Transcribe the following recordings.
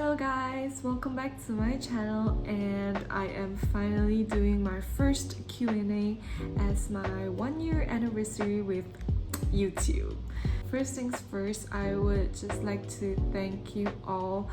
Hello guys, welcome back to my channel, and I am finally doing my first Q&A as my 1 year anniversary with YouTube. First things first, I would just like to thank you all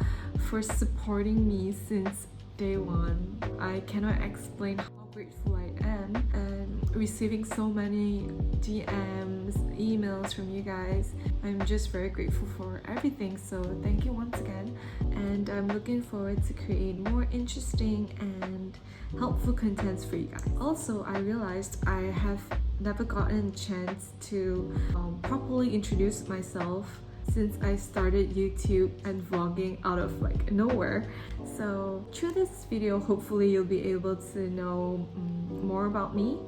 for supporting me since day one. I cannot explain how grateful I am, and receiving so many DMs, emails from you guys. I'm just very grateful for everything, so thank you once again, and I'm looking forward to create more interesting and helpful contents for you guys. Also, I realized I have never gotten a chance to properly introduce myself since I started YouTube and vlogging out of nowhere. So through this video, hopefully you'll be able to know more about me,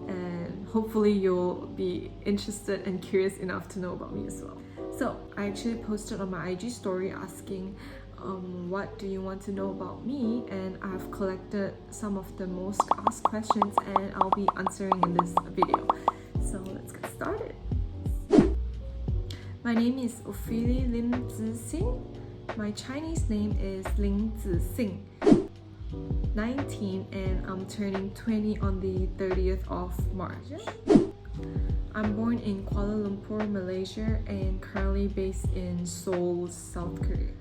and hopefully you'll be interested and curious enough to know about me as well. So I actually posted on my IG story asking what do you want to know about me, and I've collected some of the most asked questions and I'll be answering in this video. So let's get started. My name is Ophelia Lim Zixing. My Chinese name is Ling Zixing. 19, and I'm turning 20 on the 30th of March. I'm born in Kuala Lumpur, Malaysia, and currently based in Seoul, South Korea.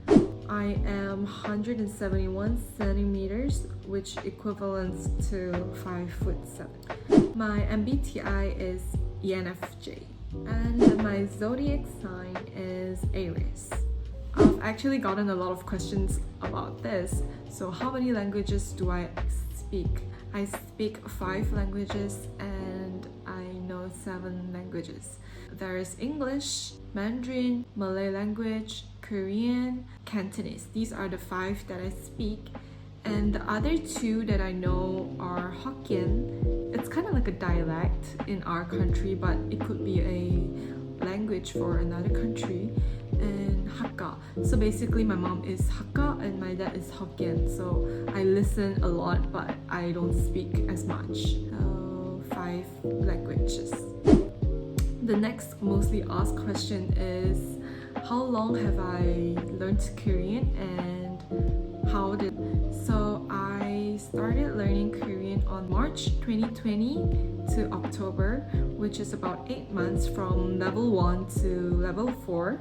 I am 171 centimeters, which equivalents to 5'7". My MBTI is ENFJ. And my zodiac sign is Aries. I've actually gotten a lot of questions about this. So how many languages do I speak? I speak 5 languages and I know 7 languages. There is English, Mandarin, Malay language, Korean, Cantonese. These are the 5 that I speak. And the other 2 that I know are Hokkien. It's kind of like a dialect in our country, but it could be a language for another country. And Hakka. So basically my mom is Hakka and my dad is Hokkien. So I listen a lot, but I don't speak as much. 5 languages. The next mostly asked question is, how long have I learned Korean and how did... So I started learning Korean on March 2020 to October, which is about 8 months from level 1 to level 4,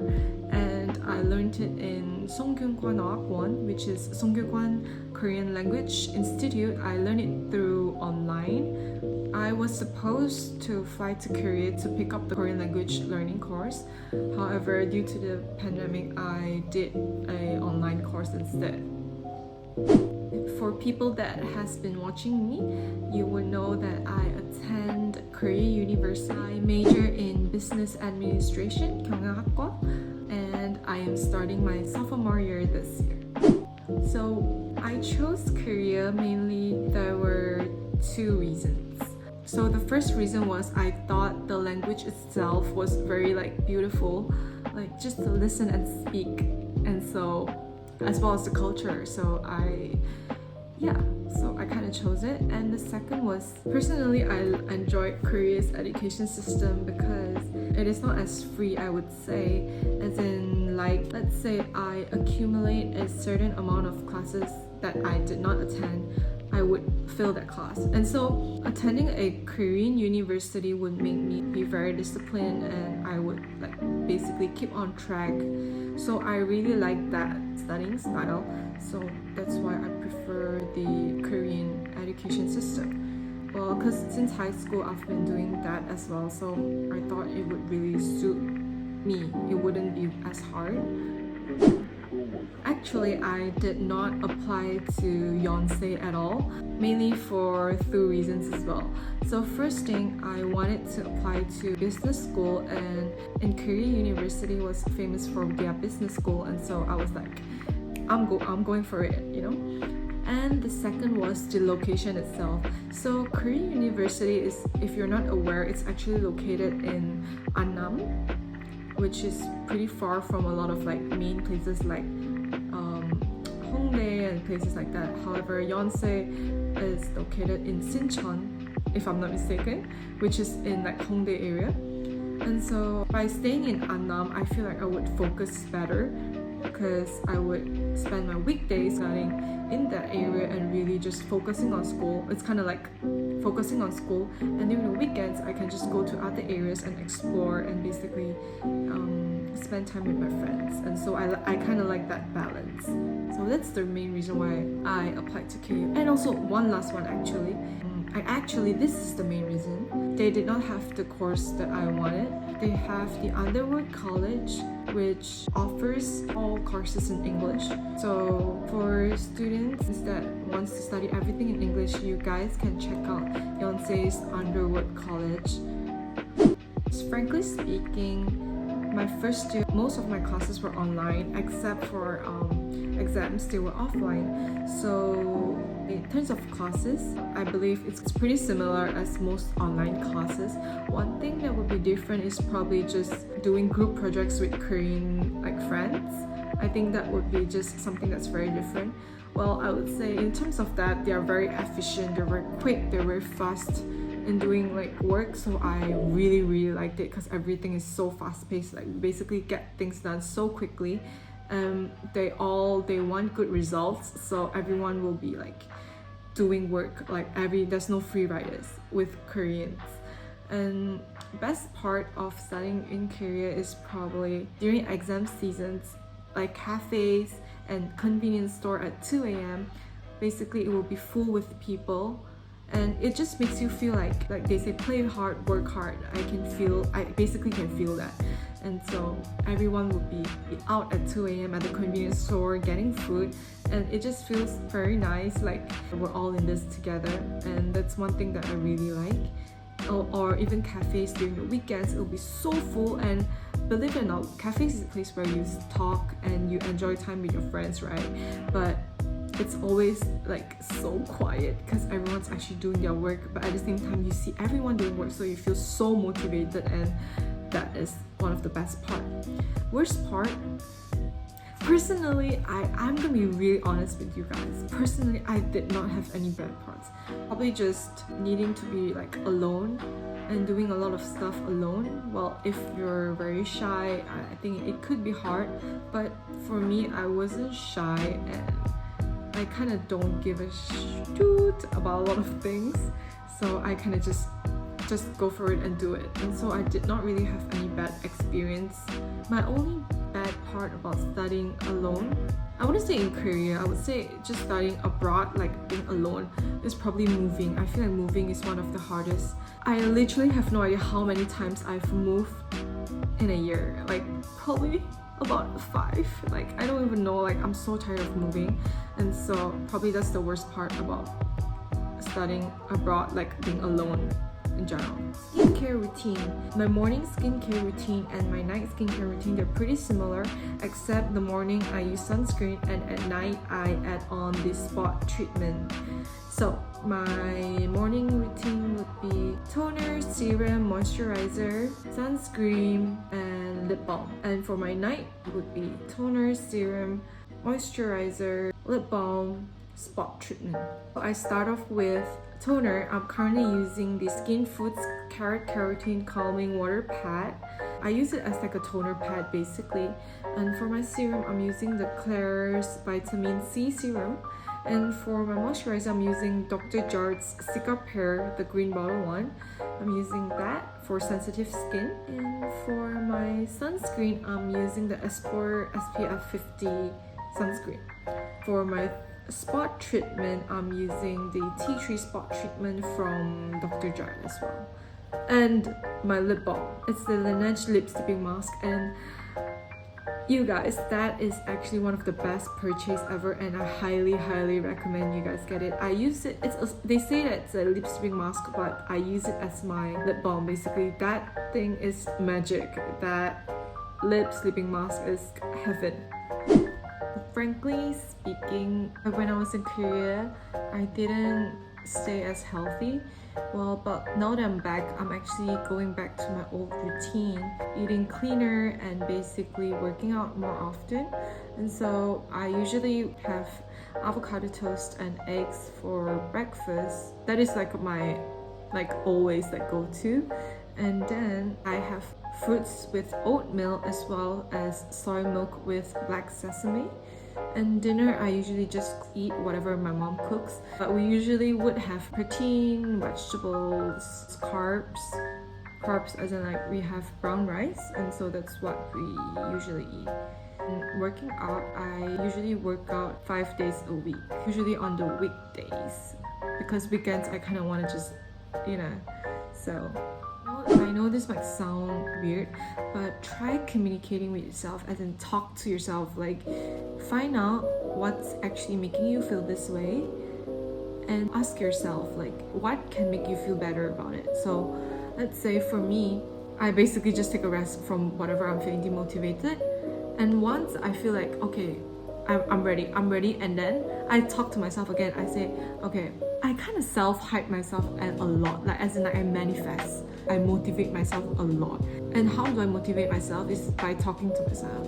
and I learned it in Songkyunkwan Okwon, which is Songkyunkwan Korean Language Institute. I learned it through online. I was supposed to fly to Korea to pick up the Korean language learning course. However, due to the pandemic, I did an online course instead. For people that has been watching me, you would know that I attend Korea University. I major in Business Administration, 경영학과, and I am starting my sophomore year this year. So I chose Korea mainly, there were 2 reasons. So the first reason was I thought the language itself was very beautiful, just to listen and speak, and so as well as the culture. So I kind of chose it. And the second was, personally, I enjoy Korea's education system because it is not as free, I would say, as in let's say I accumulate a certain amount of classes that I did not attend, I would fail that class. And so attending a Korean university would make me be very disciplined, and I would basically keep on track. So I really like that studying style. So that's why I prefer the Korean education system. Well, because since high school I've been doing that as well, so I thought it would really suit me. It wouldn't be as hard. Actually, I did not apply to Yonsei at all, mainly for 2 reasons as well. So first thing, I wanted to apply to business school, and in Korea University was famous for their business school, and so I was like, I'm going for it, And the second was the location itself. So Korea University is, if you're not aware, it's actually located in Annam, which is pretty far from a lot of main places like Hongdae and places like that. However, Yonsei is located in Sincheon, if I'm not mistaken, which is in Hongdae area. And so by staying in Annam, I feel like I would focus better because I would spend my weekdays studying in that area and really just focusing on school. It's kind of like focusing on school, and during the weekends I can just go to other areas and explore and basically spend time with my friends. And so I kind of like that balance. So that's the main reason why I applied to KU. And also one last one actually, this is the main reason. They did not have the course that I wanted. They have the Underwood College, which offers all courses in English. So for students that wants to study everything in English, you guys can check out Yonsei's Underwood College. Frankly speaking, my first year, most of my classes were online, except for exams, they were offline. So in terms of classes, I believe it's pretty similar as most online classes. One thing that would be different is probably just doing group projects with Korean friends. I think that would be just something that's very different. Well, I would say in terms of that, they are very efficient, they're very quick, they're very fast in doing work. So I really liked it because everything is so fast-paced. We basically get things done so quickly. They want good results, so everyone will be doing work there's no free riders with Koreans. And best part of studying in Korea is probably during exam seasons, cafes and convenience store at 2 a.m. basically it will be full with people, and it just makes you feel like they say, play hard, work hard. I basically can feel that. And so everyone would be out at 2 a.m. at the convenience store getting food, and it just feels very nice, we're all in this together. And that's one thing that I really like. Or even cafes during the weekends, it'll be so full, and believe it or not, cafes is a place where you talk and you enjoy time with your friends, right? But it's always so quiet because everyone's actually doing their work, but at the same time you see everyone doing work, so you feel so motivated, and that is one of the best part. Worst part, personally, I'm gonna be really honest with you guys. Personally, I did not have any bad parts. Probably just needing to be alone and doing a lot of stuff alone. Well, if you're very shy, I think it could be hard, but for me, I wasn't shy, and I kind of don't give a shoot about a lot of things, so I kind of just go for it and do it. And so I did not really have any bad experience. My only bad part about studying alone, I wouldn't say in Korea, I would say just studying abroad, being alone, is probably moving. I feel like moving is one of the hardest. I literally have no idea how many times I've moved in a year, probably about 5. I don't even know, I'm so tired of moving. And so probably that's the worst part about studying abroad, being alone in general. Skincare routine. My morning skincare routine and my night skincare routine, they're pretty similar, except the morning I use sunscreen and at night I add on the spot treatment. So my morning routine would be toner, serum, moisturizer, sunscreen, and lip balm. And for my night, it would be toner, serum, moisturizer, lip balm, spot treatment. So I start off with toner. I'm currently using the Skin Foods Carrot Keratin Calming Water Pad. I use it as a toner pad basically. And for my serum, I'm using the Klairs Vitamin C Serum. And for my moisturizer, I'm using Dr. Jart's Cicapair, the green bottle one. I'm using that for sensitive skin. And for my sunscreen, I'm using the Esport SPF 50 sunscreen. For my spot treatment, I'm using the Tea Tree Spot Treatment from Dr. Jart as well. And my lip balm, it's the Laneige Lip Sleeping Mask, and you guys, that is actually one of the best purchase ever, and I highly recommend you guys get it. I use it, they say that it's a lip sleeping mask, but I use it as my lip balm basically. That thing is magic. That lip sleeping mask is heaven. Frankly speaking, when I was in Korea, I didn't stay as healthy. Well, but now that I'm back, I'm actually going back to my old routine, eating cleaner and basically working out more often. And so I usually have avocado toast and eggs for breakfast. That is my always go-to. And then I have fruits with oatmeal as well as soy milk with black sesame. And dinner, I usually just eat whatever my mom cooks. But we usually would have protein, vegetables, carbs as in like we have brown rice, and so that's what we usually eat. And working out, I usually work out 5 days a week, usually on the weekdays, because weekends I kind of want to just, so I know this might sound weird, but try communicating with yourself, as in talk to yourself, like find out what's actually making you feel this way and ask yourself like what can make you feel better about it. So let's say for me, I basically just take a rest from whatever I'm feeling demotivated, and once I feel like okay, I'm ready, and then I talk to myself again. I say okay, I kind of self-hype myself a lot, like as in like I manifest, I motivate myself a lot. And how do I motivate myself is by talking to myself.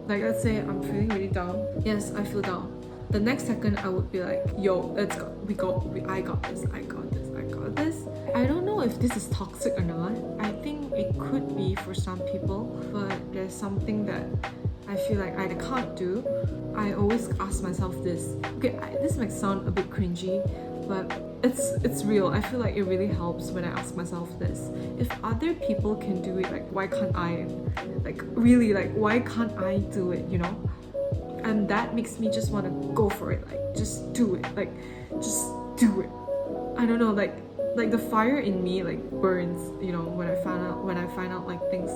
Like let's say I'm feeling really down. Yes, I feel down. The next second I would be like, yo, let's go, I got this. I don't know if this is toxic or not. I think it could be for some people, but there's something that I feel like I can't do. I always ask myself this. Okay, this might sound a bit cringy, but it's real. I feel like it really helps when I ask myself this. If other people can do it, like why can't I? Like really, like why can't I do it, And that makes me just want to go for it, like just do it, like just do it. I don't know, like the fire in me like burns, when I find out like things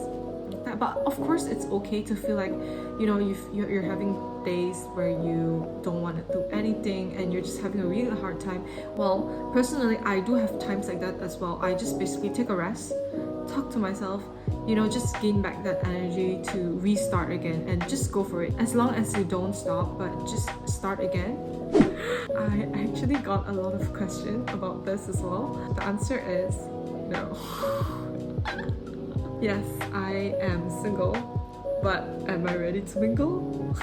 like that. But of course it's okay to feel like, you're having days where you don't want to do anything and you're just having a really hard time. Well, personally, I do have times like that as well. I just basically take a rest, talk to myself, just gain back that energy to restart again and just go for it. As long as you don't stop, but just start again. I actually got a lot of questions about this as well. The answer is no. Yes, I am single, but am I ready to mingle?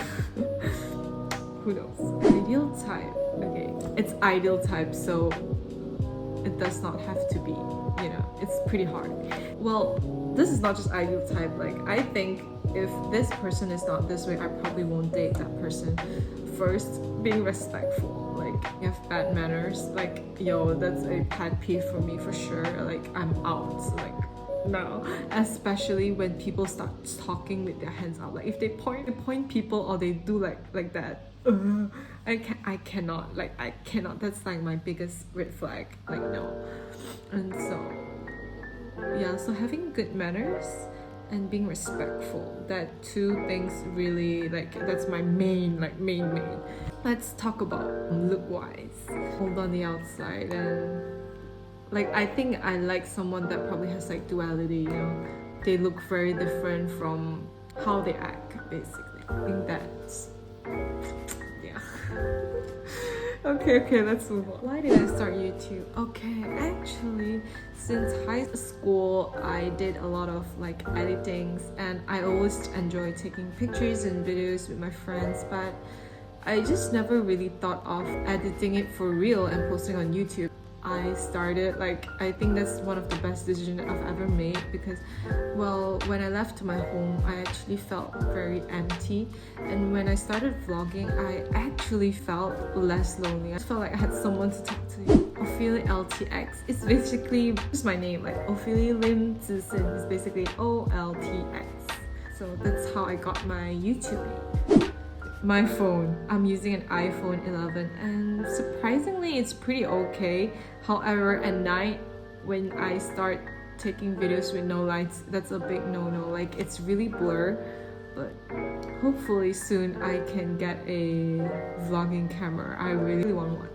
Who knows? Ideal type. Okay, it's ideal type, so it does not have to be, it's pretty hard. Well, this is not just ideal type. Like, I think if this person is not this way, I probably won't date that person. First, being respectful. Like, you have bad manners. Like, yo, that's a pet peeve for me for sure. Like, I'm out. Like, no. Especially when people start talking with their hands up. Like, if they point people or they do like that. I cannot. That's like my biggest red flag. Like, no. And so, yeah, so having good manners and being respectful, that two things really, that's my main. Let's talk about look-wise. Hold on the outside, and I think I like someone that probably has duality, they look very different from how they act, basically. I think that's, yeah. Okay, let's move on. Why did I start YouTube? Okay, actually, since high school, I did a lot of editings, and I always enjoy taking pictures and videos with my friends, but I just never really thought of editing it for real and posting on YouTube. I started, I think that's one of the best decisions I've ever made, because, well, when I left my home, I actually felt very empty, and when I started vlogging, I actually felt less lonely. I felt like I had someone to talk to. Ophelia LTX, it's basically just my name, Ophelia Lim Zixin is basically OLTX. So that's how I got my YouTube name. My phone, I'm using an iPhone 11, and surprisingly it's pretty okay. However, at night when I start taking videos with no lights, that's a big no-no. It's really blur, but hopefully soon I can get a vlogging camera. I really want one.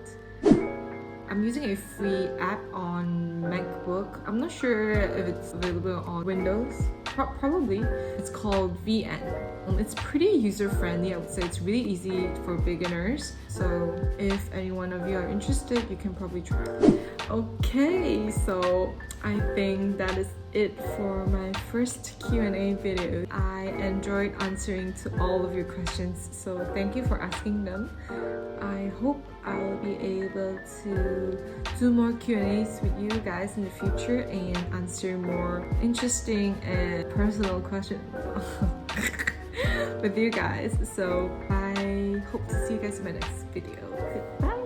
I'm using a free app on MacBook. I'm not sure if it's available on Windows. Probably. It's called VN. It's pretty user-friendly, I would say. It's really easy for beginners. So if any one of you are interested, you can probably try it. Okay, so I think that is it for my first Q&A video. I enjoyed answering to all of your questions, so thank you for asking them. I hope I'll be able to do more Q&As with you guys in the future and answer more interesting and personal questions with you guys. So I hope to see you guys in my next video. Bye!